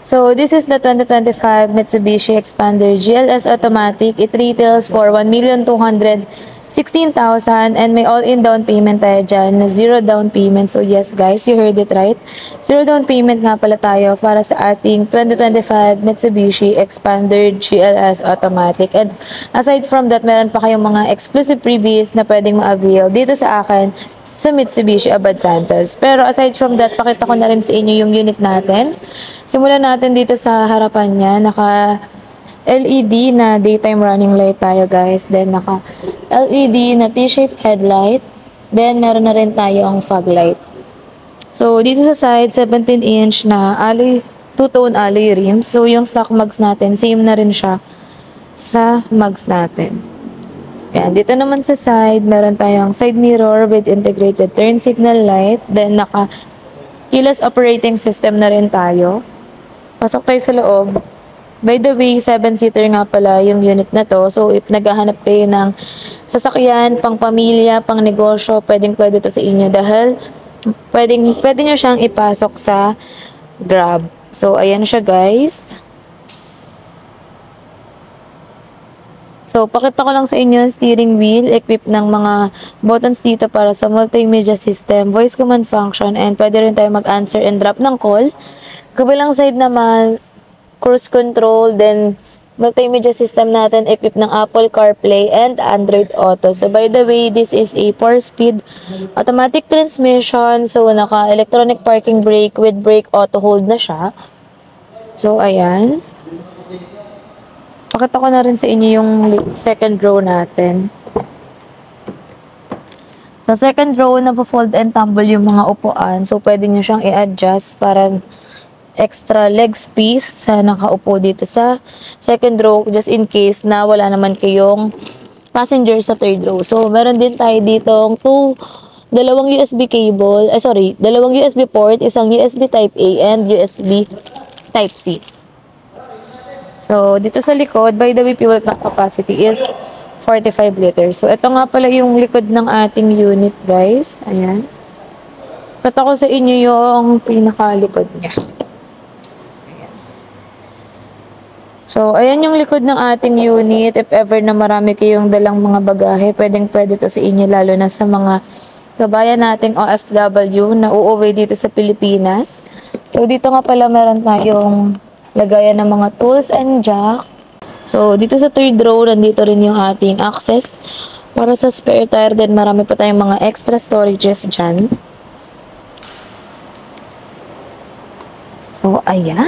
So, this is the 2025 Mitsubishi Expander GLS Automatic. It retails for 1,216,000 and may all-in down payment tayo dyan na 0 down payment. So, yes guys, you heard it right. 0 down payment nga pala tayo para sa ating 2025 Mitsubishi Expander GLS Automatic. And aside from that, meron pa kayong mga exclusive freebies na pwedeng ma-avail dito sa akin sa Mitsubishi Abad Santos. Pero aside from that, pakita ko na rin sa inyo yung unit natin. Simulan natin dito sa harapan niya. Naka LED na daytime running light tayo guys. Then naka LED na T-shaped headlight. Then meron na rin tayong fog light. So dito sa side, 17-inch na alloy, two-tone alloy rims. So yung stock mugs natin, same na rin siya sa mugs natin. Yan. Dito naman sa side, meron tayong side mirror with integrated turn signal light. Then, naka keyless operating system na rin tayo. Pasok tayo sa loob. By the way, 7-seater nga pala yung unit na to. So, if naghahanap kayo ng sasakyan, pang pamilya, pang negosyo, pwede to sa inyo. Dahil, pwede nyo siyang ipasok sa Grab. So, ayan siya guys. So, pakita ko lang sa inyo yung steering wheel, equipped ng mga buttons dito para sa multimedia system, voice command function, and pwede rin tayo mag-answer and drop ng call. Kabilang side naman, cruise control, then multimedia system natin, equipped ng Apple CarPlay and Android Auto. So, by the way, this is a 4-speed automatic transmission. So, naka-electronic parking brake with brake auto hold na siya. So, ayan. Pakita ko na rin sa inyo yung second row natin. Sa second row, na-fold and tumble yung mga upuan. So, pwede nyo siyang i-adjust para extra leg space sa nakaupo dito sa second row. Just in case na wala naman kayong passenger sa third row. So, meron din tayo ditong dalawang USB cable. Dalawang USB port. Isang USB Type-A and USB Type-C. So, dito sa likod, by the way, fuel tank capacity is 45 liters. So, ito nga pala yung likod ng ating unit, guys. Ayan. Kata ko sa inyo yung pinakalikod niya. Ayan. So, ayan yung likod ng ating unit. If ever na marami kayong dalang mga bagahe, pwede to sa inyo, lalo na sa mga kabayan nating OFW na uuwi dito sa Pilipinas. So, dito nga pala meron tayong lagayan ng mga tools and jack. So, dito sa third row, nandito rin yung ating access para sa spare tire. Then, marami pa tayong mga extra storages dyan. So, ayan.